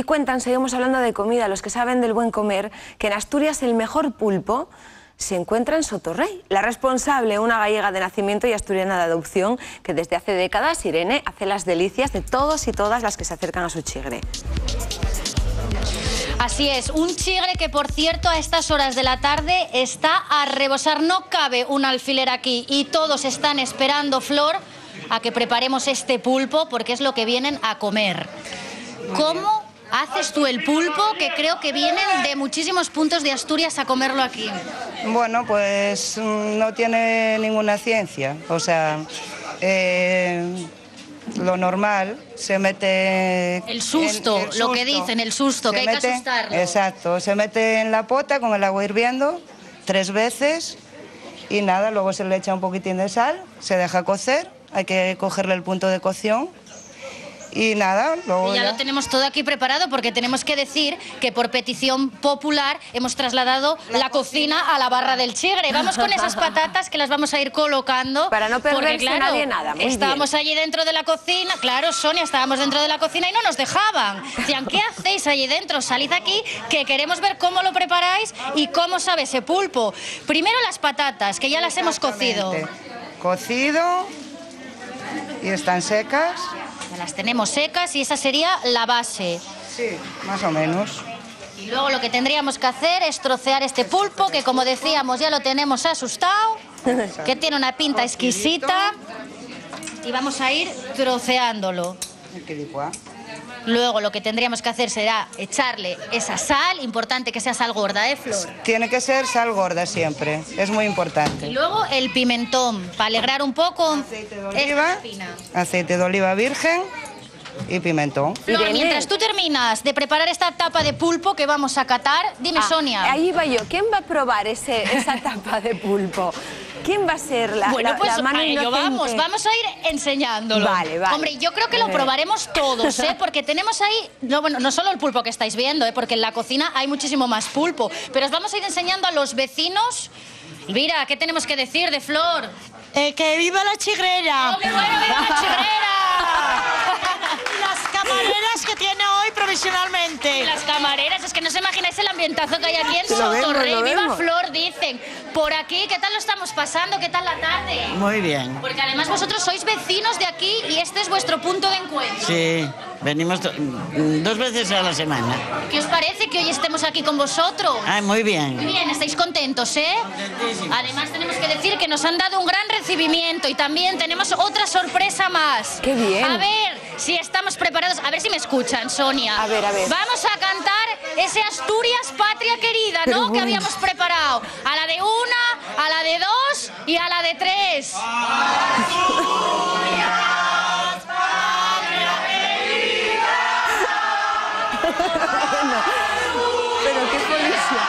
cuentan, seguimos hablando de comida, los que saben del buen comer, que en Asturias el mejor pulpo se encuentra en Sotorrey. La responsable, una gallega de nacimiento y asturiana de adopción, que desde hace décadas, Irene, hace las delicias de todos y todas las que se acercan a su chigre. Así es, un chigre que, por cierto, a estas horas de la tarde está a rebosar. No cabe un alfiler aquí y todos están esperando, Flor, a que preparemos este pulpo, porque es lo que vienen a comer. ¿Cómo haces tú el pulpo, que creo que vienen de muchísimos puntos de Asturias a comerlo aquí? Bueno, pues no tiene ninguna ciencia. O sea, lo normal, se mete... El susto, lo que dicen, el susto, que hay que asustarlo. Exacto, se mete en la pota con el agua hirviendo 3 veces y nada, luego se le echa un poquitín de sal, se deja cocer, hay que cogerle el punto de cocción. Y nada, luego ya lo tenemos todo aquí preparado, porque tenemos que decir que por petición popular hemos trasladado la cocina a la barra del chigre. Vamos con esas patatas que las vamos a ir colocando. Para no perderse porque, claro, nadie nada. Muy estábamos bien. allí dentro de la cocina. Claro, Sonia, estábamos dentro de la cocina y no nos dejaban. Decían, ¿qué hacéis allí dentro? Salid aquí, que queremos ver cómo lo preparáis y cómo sabe ese pulpo. Primero las patatas, que ya las hemos cocido. Cocido y están secas. Ya las tenemos secas y esa sería la base. Sí, más o menos. Y luego lo que tendríamos que hacer es trocear este pulpo, que como decíamos ya lo tenemos asustado, que tiene una pinta exquisita, y vamos a ir troceándolo. Luego lo que tendríamos que hacer será echarle esa sal, importante que sea sal gorda, ¿eh, Flor? Tiene que ser sal gorda siempre, es muy importante. Y luego el pimentón, para alegrar un poco aceite de oliva, aceite de oliva virgen y pimentón. Flor, mientras tú terminas de preparar esta tapa de pulpo que vamos a catar, dime, Sonia. Ahí va yo, ¿quién va a probar esa tapa de pulpo? ¿Quién va a ser la mano inocente? Vamos a ir enseñándolo. Vale, vale. Hombre, yo creo que lo probaremos todos, ¿eh? Porque tenemos ahí, no solo el pulpo que estáis viendo, ¿eh? Porque en la cocina hay muchísimo más pulpo, pero os vamos a ir enseñando a los vecinos. Mira, ¿qué tenemos que decir de Flor? ¡Que viva la chigrera! ¡Hombre, bueno, viva la chigrera! Y las camareras que tiene hoy provisionalmente. Y las camareras, es que no os imagináis el ambientazo que hay aquí en Lo vemos, Sotorrey. lo ¡Viva vemos. Flor! Dicen. Por aquí, ¿qué tal lo estamos pasando? ¿Qué tal la tarde? Muy bien. Porque además vosotros sois vecinos de aquí y este es vuestro punto de encuentro. Sí, venimos 2 veces a la semana. ¿Qué os parece que hoy estemos aquí con vosotros? Ah, muy bien. Muy bien, estáis contentos, ¿eh? Contentísimos. Además tenemos que decir que nos han dado un gran recibimiento y también tenemos otra sorpresa más. ¡Qué bien! A ver si estamos preparados, a ver si me escuchan, Sonia. A ver. Vamos a cantar ese Asturias Patria Querida, ¿no? Pero Que bueno. habíamos preparado. A la de 1, a la de 2 y a la de 3. Pero qué policía.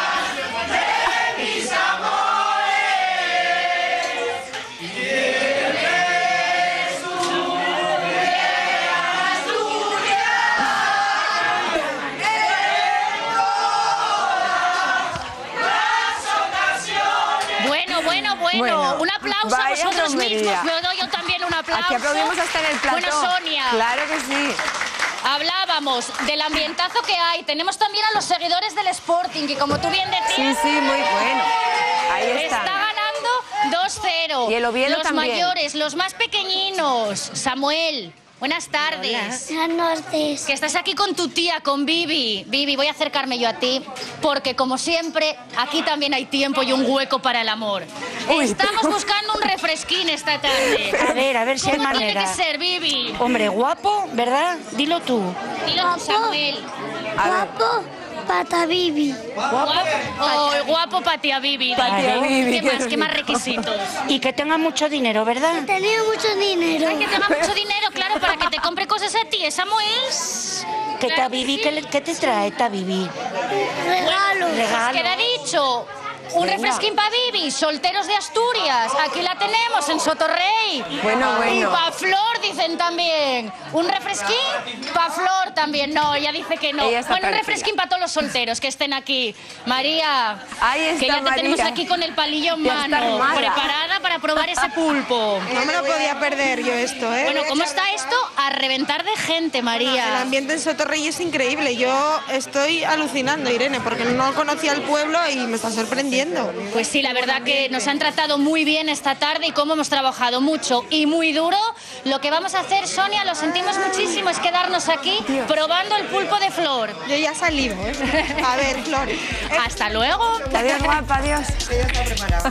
Bueno, un aplauso a vaya vosotros romería. mismos. Me doy yo también un aplauso. Aquí aplaudimos hasta en el plató. Bueno, Sonia. Claro que sí. Hablábamos del ambientazo que hay. Tenemos también a los seguidores del Sporting, que como tú bien decías... Sí, muy bueno. Ahí está. Está ganando 2-0. Y el Oviedo los también. mayores, los más pequeñinos. Samuel, buenas tardes. Buenas tardes. Que estás aquí con tu tía, con Vivi. Vivi, voy a acercarme yo a ti, porque como siempre, aquí también hay tiempo y un hueco para el amor. Uy, Estamos buscando un refresquín esta tarde. A ver si hay ¿Cómo tiene manera. que ser, Vivi? Hombre, guapo, ¿verdad? Dilo tú. Dilo tú, Samuel. Guapo, pata Bibi. Guapo. Oh, guapo para tía Vivi. tía Vivi, ¿Qué más requisitos? Y que tenga mucho dinero, ¿verdad? Tenía mucho dinero. Ay, que tenga mucho dinero, claro, para que te compre cosas a ti, Samuel. Que ta Bibi, ¿qué te trae ta Bibi? Regalo. Pues queda dicho. Un refresquín para Bibi, solteros de Asturias. Aquí la tenemos, en Sotorrey. Bueno. Y para Flor dicen también. Un refresquín para Flor también. No, ella dice que no. Ella está Bueno, un tranquila. refresquín para todos los solteros que estén aquí. María, Ahí está, que ya te María. tenemos aquí con el palillo en Ya está mano, armada. preparada para probar ese pulpo. No me lo podía perder yo esto, ¿eh? Bueno, ¿cómo está esto? A reventar de gente, El María. ambiente en Sotorrey es increíble. Yo estoy alucinando, Irene, porque no conocía el pueblo y me está sorprendiendo. Pues sí, la verdad que nos han tratado muy bien esta tarde y como hemos trabajado mucho y muy duro. Lo que vamos a hacer, Sonia, lo sentimos muchísimo, es quedarnos aquí probando el pulpo de Flor. Yo ya he salido, ¿eh? A ver, Flor. Hasta luego. Adiós, guapa, adiós. Ella está preparada.